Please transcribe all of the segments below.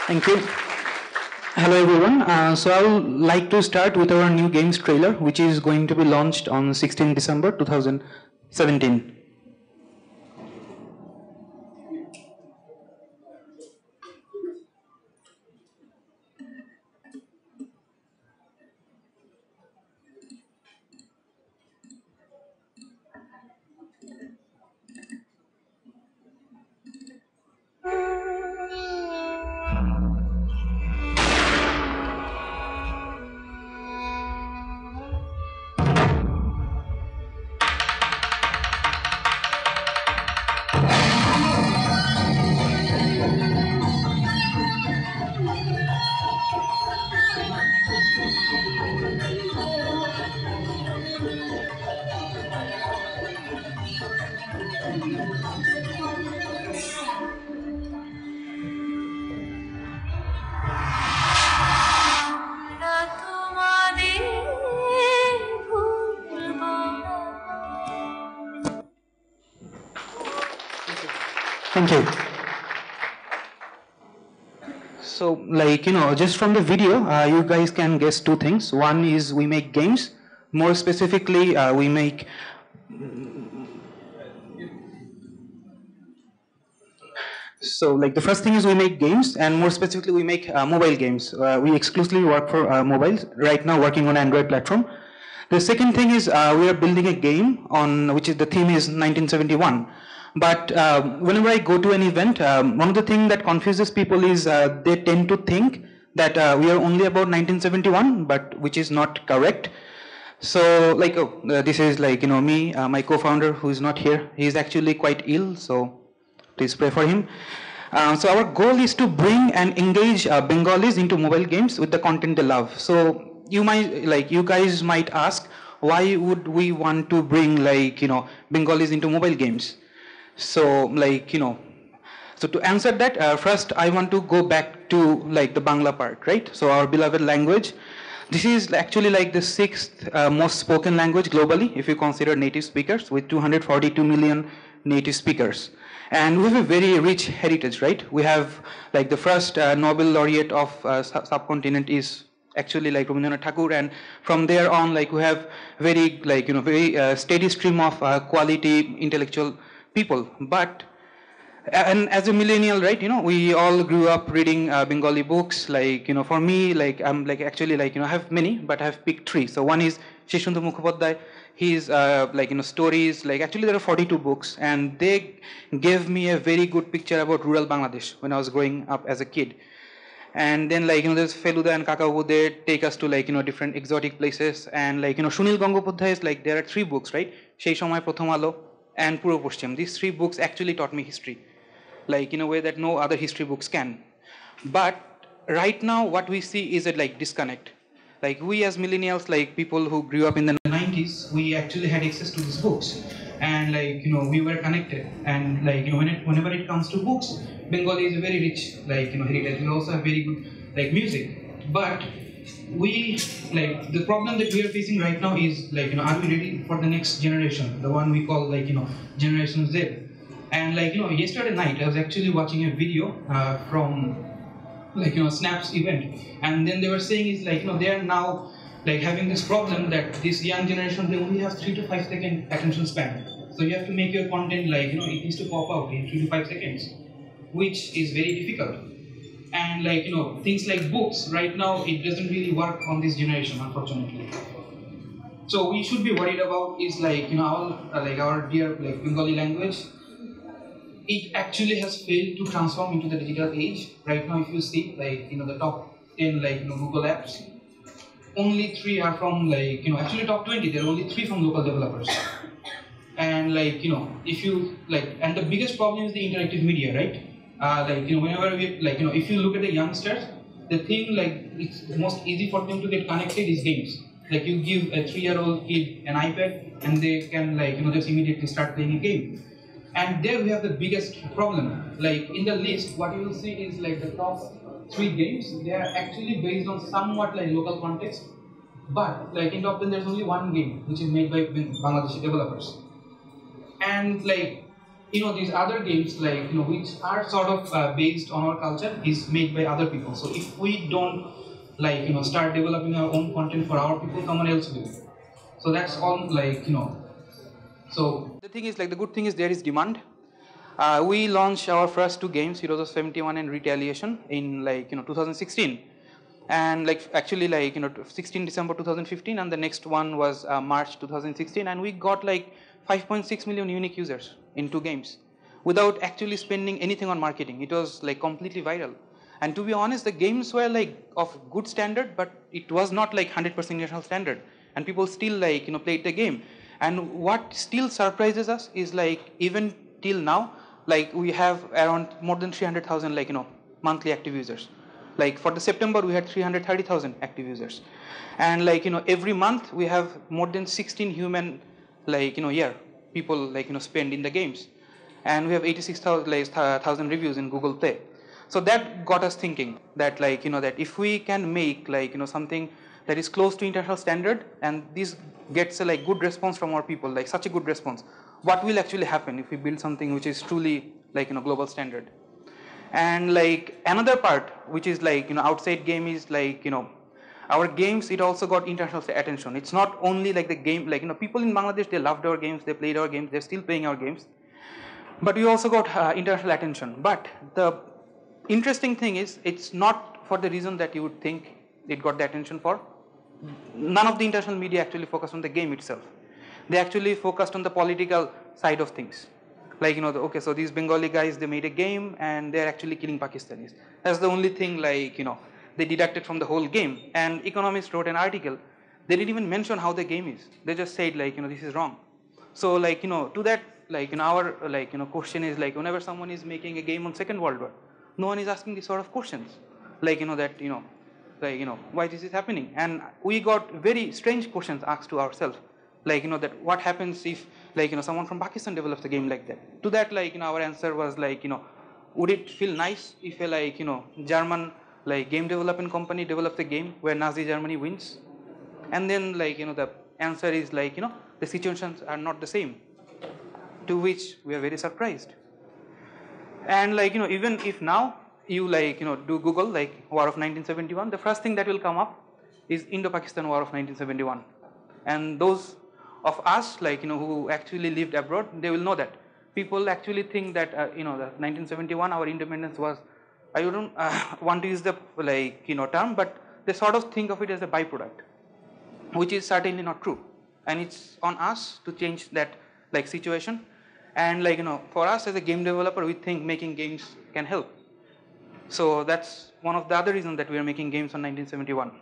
Thank you. Hello everyone. So I would like to start with our new games trailer, which is going to be launched on 16 December 2017. Thank you. So, just from the video, you guys can guess two things. One is we make games. More specifically, we make. So, the first thing is we make games, and more specifically, we make mobile games. We exclusively work for mobiles. Right now, working on Android platform. The second thing is we are building a game on which is the theme is 1971. But whenever I go to an event, one of the things that confuses people is they tend to think that we are only about 1971, but which is not correct. So this is me, my co-founder who is not here. He is actually quite ill, so please pray for him. So our goal is to bring and engage Bengalis into mobile games with the content they love. So you guys might ask, why would we want to bring Bengalis into mobile games? So so to answer that, first I want to go back to the Bangla part, right? So our beloved language. This is actually the sixth most spoken language globally, if you consider native speakers, with 242 million native speakers. And we have a very rich heritage, right? We have the first Nobel laureate of subcontinent is actually Rabindranath Tagore, and from there on we have very very steady stream of quality intellectual people. But and as a millennial, right, we all grew up reading Bengali books. For me, I'm actually I have many, but I have picked three. So one is Shishundu Mukhopadhyay. His stories, actually there are 42 books, and they gave me a very good picture about rural Bangladesh when I was growing up as a kid. And then there's Feluda and Kakavu, they take us to different exotic places. And Sunil Gangopadhyay's there are three books, right? Shei Shomoy Prothom Alo and Puro Poschim. These three books actually taught me history, in a way that no other history books can. But right now what we see is a disconnect. We as millennials, people who grew up in the 90s, we actually had access to these books, and we were connected. And whenever it comes to books, Bengali is a very rich heritage. We also have very good music. But we the problem that we are facing right now is are we ready for the next generation, the one we call Generation Z? And yesterday night I was actually watching a video from Snap's event, and then they were saying is they are now having this problem that this young generation, they only have 3 to 5 second attention span. So you have to make your content it needs to pop out in 3 to 5 seconds, which is very difficult. And things like books right now, it doesn't really work on this generation, unfortunately. So we should be worried about is our dear Bengali language. It actually has failed to transform into the digital age. Right now, if you see the top 10 Google apps, only 3 are from actually top 20. There are only 3 from local developers. And if you and the biggest problem is the interactive media, right? Whenever we if you look at the youngsters, the thing it's most easy for them to get connected is games. You give a 3-year-old kid an iPad, and they can just immediately start playing a game. And there we have the biggest problem. In the list, what you will see is the top 3 games. They are actually based on somewhat local context. But in top 10, there's only one game which is made by Bangladeshi developers. And these other games, like which are sort of based on our culture, is made by other people. So if we don't start developing our own content for our people, someone else will. So that's all, so the thing is, the good thing is there is demand. We launched our first two games, Heroes of 71 and Retaliation, in 2016, and actually 16 December 2015, and the next one was March 2016, and we got 5.6 million unique users in two games without actually spending anything on marketing. It was completely viral, and to be honest, the games were of good standard, but it was not 100% national standard, and people still played the game. And what still surprises us is even till now, we have around more than 300,000 monthly active users. For the September, we had 330,000 active users, and every month we have more than 16 human year people spend in the games, and we have 86,000 reviews in Google Play. So that got us thinking that that if we can make something that is close to international standard, and this gets a good response from our people, such a good response, what will actually happen if we build something which is truly global standard. And another part which is outside game is our games, it also got international attention. It's not only the game, people in Bangladesh, they loved our games, they played our games, they're still playing our games, but we also got international attention. But the interesting thing is, it's not for the reason that you would think it got the attention for. None of the international media actually focused on the game itself. They actually focused on the political side of things. Okay, so these Bengali guys, they made a game and they're actually killing Pakistanis. That's the only thing they deducted from the whole game. And Economist wrote an article. They didn't even mention how the game is. They just said this is wrong. So to that, our question is whenever someone is making a game on Second World War, no one is asking these sort of questions. Why this is happening. And we got very strange questions asked to ourselves. That what happens if someone from Pakistan develops a game like that. To that our answer was would it feel nice if a German game development company develops a game where Nazi Germany wins? And then the answer is the situations are not the same, to which we are very surprised. And even if now you do Google War of 1971, the first thing that will come up is Indo-Pakistan War of 1971. And those of us who actually lived abroad, they will know that people actually think that the 1971 our independence was, I don't want to use the term, but they sort of think of it as a byproduct, which is certainly not true. And it's on us to change that situation. And for us as a game developer, we think making games can help. So that's one of the other reasons that we are making games on 1971.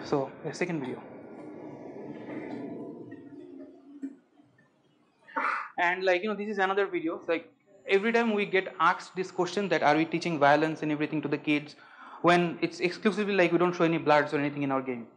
So a second video. And this is another video. Every time we get asked this question, that are we teaching violence and everything to the kids, when it's exclusively we don't show any bloods or anything in our game.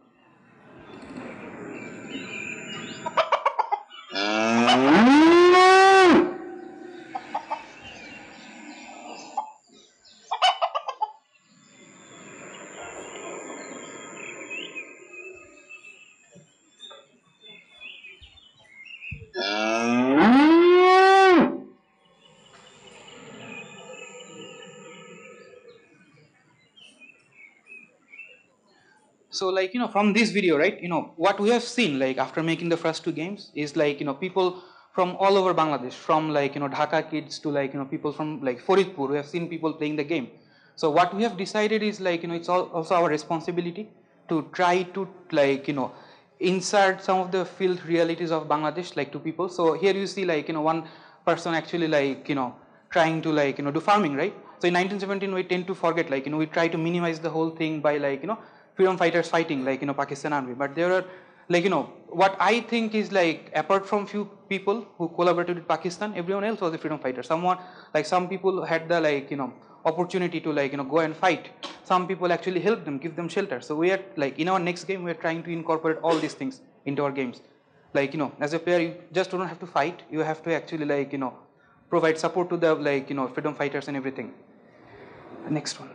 So from this video, right, what we have seen after making the first two games is people from all over Bangladesh, from Dhaka kids to people from Faridpur. We have seen people playing the game. So what we have decided is it's also our responsibility to try to insert some of the field realities of Bangladesh to people. So here you see one person actually trying to do farming, right? So in 1917 we tend to forget we try to minimize the whole thing by freedom fighters fighting Pakistan army. But there are what I think is apart from few people who collaborated with Pakistan, everyone else was a freedom fighter. Someone some people had the opportunity to go and fight. Some people actually helped them, give them shelter. So we are in our next game we are trying to incorporate all these things into our games. As a player, you just don't have to fight, you have to actually provide support to the freedom fighters and everything. Next one.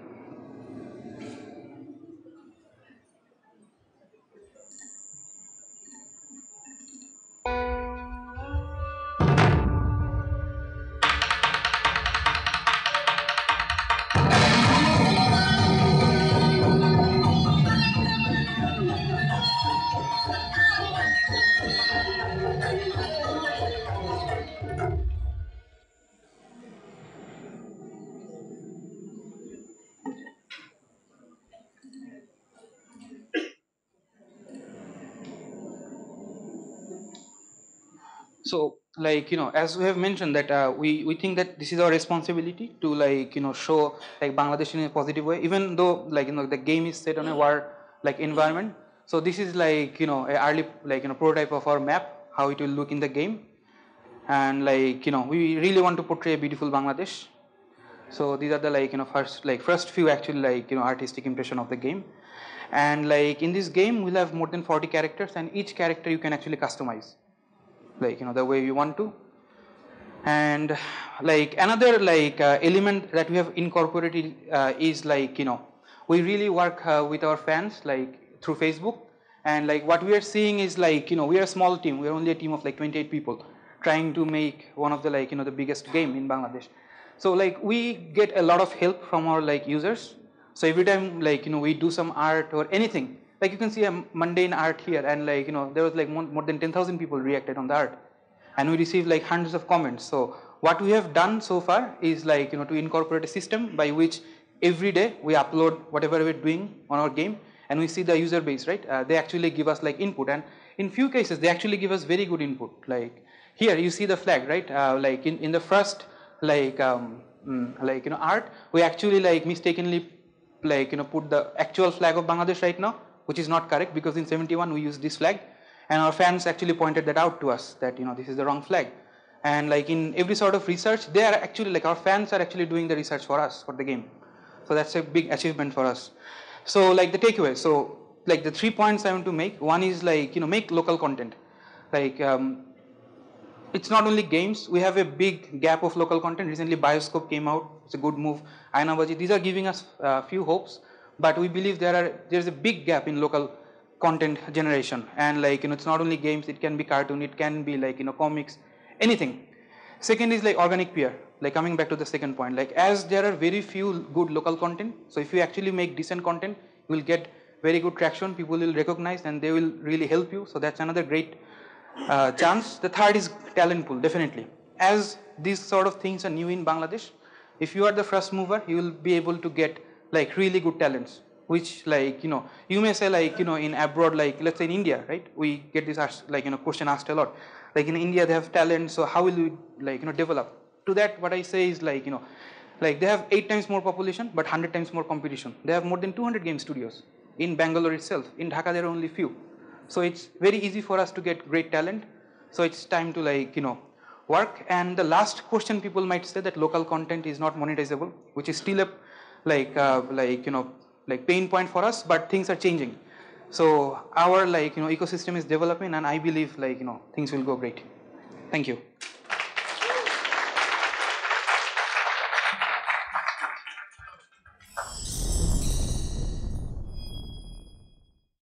So like, as we have mentioned that we think that this is our responsibility to like, show like Bangladesh in a positive way, even though like, the game is set on a war like environment. So this is like, a early like, prototype of our map, how it will look in the game. And like, we really want to portray a beautiful Bangladesh. So these are the like, first few actually like, artistic impression of the game. And like in this game, we'll have more than 40 characters, and each character you can actually customize like, the way you want to. And like another like element that we have incorporated is like, we really work with our fans like through Facebook. And like what we are seeing is like, we are a small team, we are only a team of like 28 people trying to make one of the like, the biggest game in Bangladesh. So like we get a lot of help from our like users. So every time like, we do some art or anything, like you can see a mundane art here, and like, there was like more than 10,000 people reacted on the art, and we received like hundreds of comments. So what we have done so far is like, to incorporate a system by which every day we upload whatever we're doing on our game, and we see the user base, right? They actually give us like input, and in few cases they actually give us very good input. Like here you see the flag, right? Like in the first like art, we actually like mistakenly like, put the actual flag of Bangladesh right now, which is not correct, because in 71 we used this flag, and our fans actually pointed that out to us that, this is the wrong flag. And like in every sort of research, they are actually like, our fans are actually doing the research for us for the game. So that's a big achievement for us. So like the takeaway, so like the 3 points I want to make, one is like, make local content. Like it's not only games, we have a big gap of local content. Recently Bioscope came out, it's a good move. Ainabaji, these are giving us a few hopes, but we believe there's a big gap in local content generation. And like, it's not only games, it can be cartoon, it can be like, comics, anything. Second is like organic peer. Like coming back to the second point, like as there are very few good local content, so if you actually make decent content, you will get very good traction, people will recognize and they will really help you. So that's another great chance. The third is talent pool, definitely. As these sort of things are new in Bangladesh, if you are the first mover, you will be able to get like really good talents, which like, you may say like, in abroad, like let's say in India, right? We get this asked, like, question asked a lot. Like in India, they have talent, so how will we like, develop? To that, what I say is like, like they have 8 times more population, but 100 times more competition. They have more than 200 game studios in Bangalore itself. In Dhaka, there are only few. So it's very easy for us to get great talent. So it's time to like, work. And the last question people might say that local content is not monetizable, which is still a like pain point for us, but things are changing. So our like, ecosystem is developing, and I believe like, things will go great. Thank you.